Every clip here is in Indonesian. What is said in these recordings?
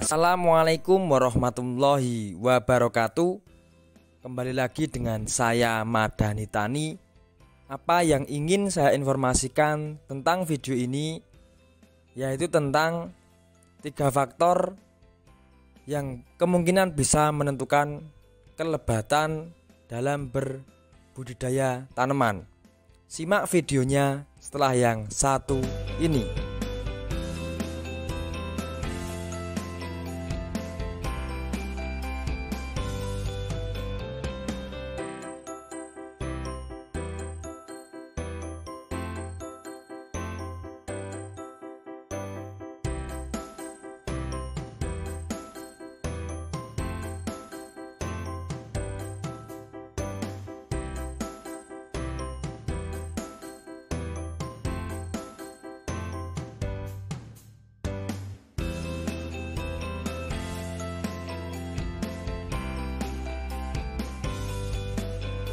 Assalamualaikum warahmatullahi wabarakatuh. Kembali lagi dengan saya Madani Tani. Apa yang ingin saya informasikan tentang video ini yaitu tentang 3 faktor yang kemungkinan bisa menentukan kelebatan dalam berbudidaya tanaman. Simak videonya setelah yang satu ini.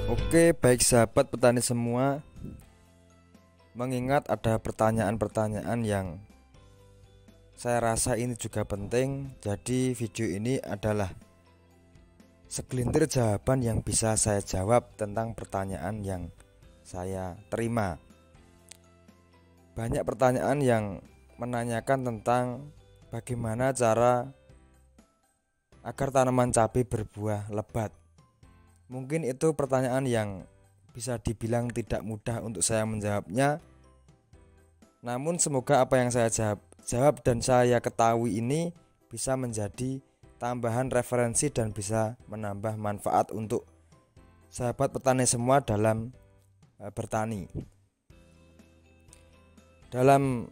Oke, baik sahabat petani semua, mengingat ada pertanyaan-pertanyaan yang saya rasa ini juga penting, jadi video ini adalah segelintir jawaban yang bisa saya jawab tentang pertanyaan yang saya terima. Banyak pertanyaan yang menanyakan tentang bagaimana cara agar tanaman cabai berbuah lebat. Mungkin itu pertanyaan yang bisa dibilang tidak mudah untuk saya menjawabnya. Namun semoga apa yang saya jawab dan saya ketahui ini bisa menjadi tambahan referensi dan bisa menambah manfaat untuk sahabat petani semua dalam bertani. Dalam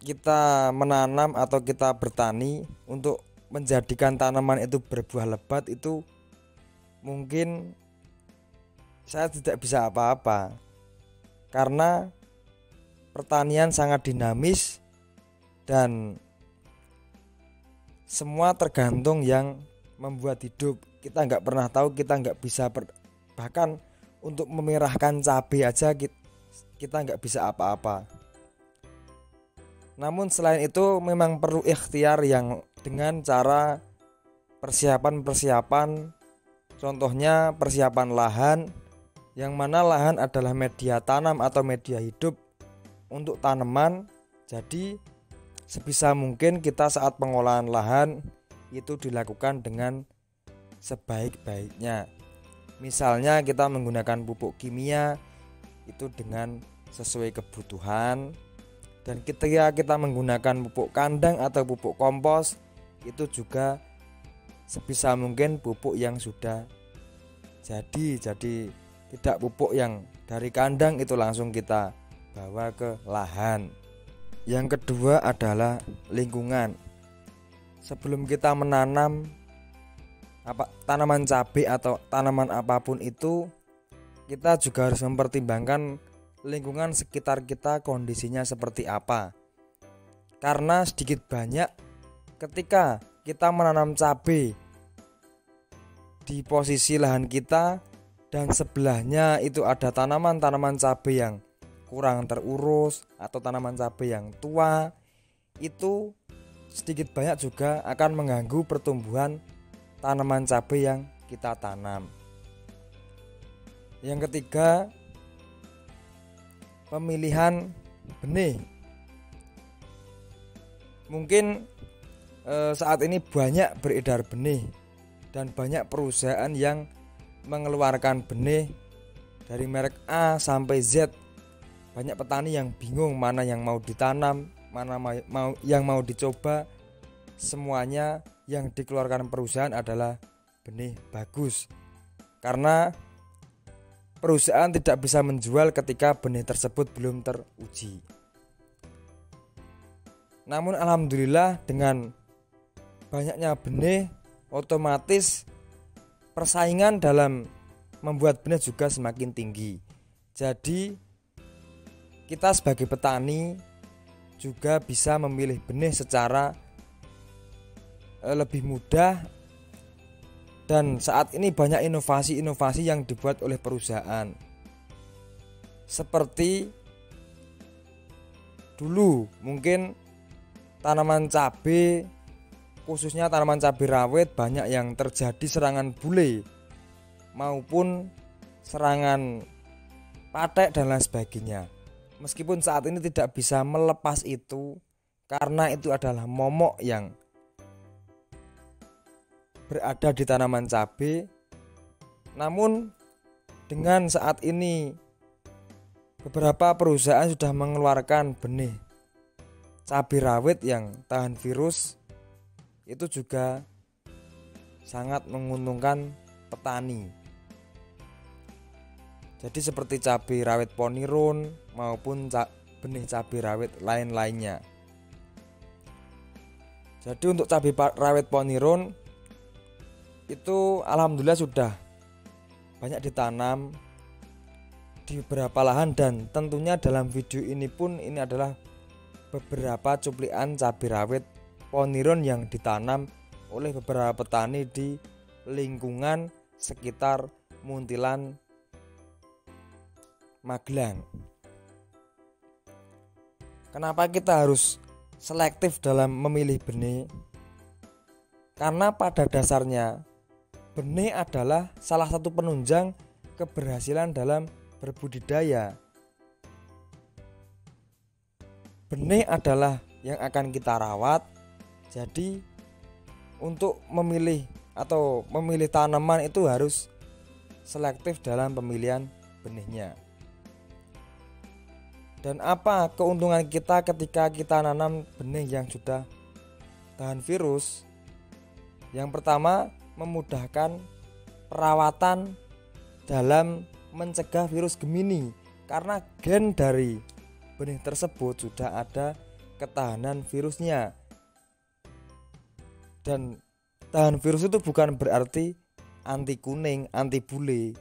kita menanam atau kita bertani, untuk menjadikan tanaman itu berbuah lebat itu mungkin saya tidak bisa apa-apa, karena pertanian sangat dinamis dan semua tergantung yang membuat hidup. Kita nggak pernah tahu, kita nggak bisa bahkan untuk memerahkan cabai aja kita nggak bisa apa-apa. Namun selain itu memang perlu ikhtiar yang dengan cara persiapan. Contohnya persiapan lahan, yang mana lahan adalah media tanam atau media hidup untuk tanaman. Jadi sebisa mungkin kita saat pengolahan lahan itu dilakukan dengan sebaik-baiknya. Misalnya kita menggunakan pupuk kimia itu dengan sesuai kebutuhan, dan ketika kita menggunakan pupuk kandang atau pupuk kompos itu juga sebisa mungkin pupuk yang sudah jadi tidak pupuk yang dari kandang itu langsung kita bawa ke lahan. Yang kedua adalah lingkungan. Sebelum kita menanam tanaman cabai atau tanaman apapun itu, kita juga harus mempertimbangkan lingkungan sekitar kita kondisinya seperti apa. Karena sedikit banyak ketika kita menanam cabai di posisi lahan kita dan sebelahnya itu ada tanaman-tanaman cabai yang kurang terurus atau tanaman cabai yang tua, itu sedikit banyak juga akan mengganggu pertumbuhan tanaman cabai yang kita tanam. Yang ketiga, pemilihan benih. Mungkin saat ini banyak beredar benih dan banyak perusahaan yang mengeluarkan benih dari merek A sampai Z. Banyak petani yang bingung mana yang mau ditanam, mana yang mau dicoba. Semuanya yang dikeluarkan perusahaan adalah benih bagus, karena perusahaan tidak bisa menjual ketika benih tersebut belum teruji. Namun alhamdulillah dengan banyaknya benih, otomatis persaingan dalam membuat benih juga semakin tinggi. Jadi kita sebagai petani juga bisa memilih benih secara lebih mudah. Dan saat ini banyak inovasi-inovasi yang dibuat oleh perusahaan. Seperti dulu mungkin tanaman cabai khususnya tanaman cabai rawit banyak yang terjadi serangan bule maupun serangan patek dan lain sebagainya. Meskipun saat ini tidak bisa melepas itu karena itu adalah momok yang berada di tanaman cabai. Namun dengan saat ini beberapa perusahaan sudah mengeluarkan benih cabai rawit yang tahan virus, itu juga sangat menguntungkan petani. Jadi seperti cabai rawit Ponirun maupun benih cabai rawit lain-lainnya. Jadi untuk cabai rawit Ponirun itu alhamdulillah sudah banyak ditanam di beberapa lahan, dan tentunya dalam video ini pun ini adalah beberapa cuplikan cabai rawit Ponirun yang ditanam oleh beberapa petani di lingkungan sekitar Muntilan, Magelang. Kenapa kita harus selektif dalam memilih benih? Karena pada dasarnya benih adalah salah satu penunjang keberhasilan dalam berbudidaya. Benih adalah yang akan kita rawat. Jadi untuk memilih tanaman itu harus selektif dalam pemilihan benihnya. Dan apa keuntungan kita ketika kita nanam benih yang sudah tahan virus? Yang pertama, memudahkan perawatan dalam mencegah virus Gemini, karena gen dari benih tersebut sudah ada ketahanan virusnya. Dan tahan virus itu bukan berarti anti kuning, anti bule.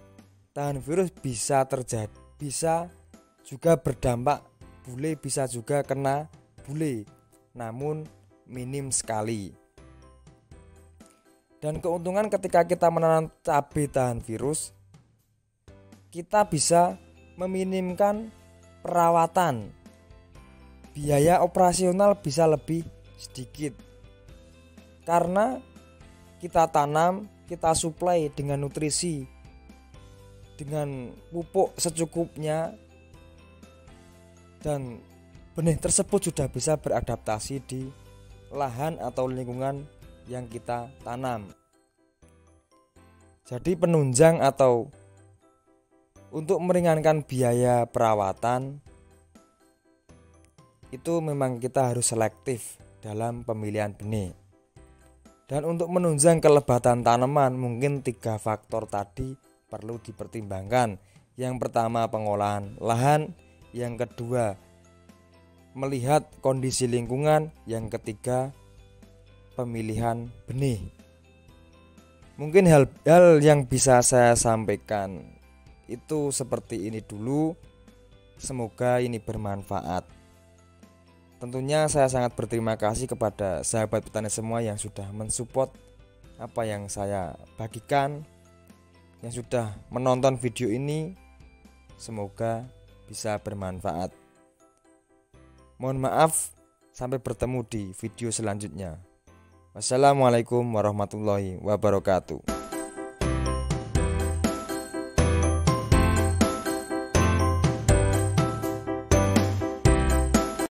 Tahan virus bisa terjadi, bisa juga berdampak bule, bisa juga kena bule, namun minim sekali. Dan keuntungan ketika kita menanam cabai tahan virus, kita bisa meminimkan perawatan. Biaya operasional bisa lebih sedikit karena kita tanam, kita suplai dengan nutrisi, dengan pupuk secukupnya, dan benih tersebut sudah bisa beradaptasi di lahan atau lingkungan yang kita tanam. Jadi penunjang atau untuk meringankan biaya perawatan itu memang kita harus selektif dalam pemilihan benih. Dan untuk menunjang kelebatan tanaman, mungkin 3 faktor tadi perlu dipertimbangkan. Yang pertama, pengolahan lahan. Yang kedua, melihat kondisi lingkungan. Yang ketiga, pemilihan benih. Mungkin hal yang bisa saya sampaikan itu seperti ini dulu. Semoga ini bermanfaat. Tentunya saya sangat berterima kasih kepada sahabat petani semua yang sudah mensupport apa yang saya bagikan, yang sudah menonton video ini. Semoga bisa bermanfaat. Mohon maaf, sampai bertemu di video selanjutnya. Wassalamualaikum warahmatullahi wabarakatuh.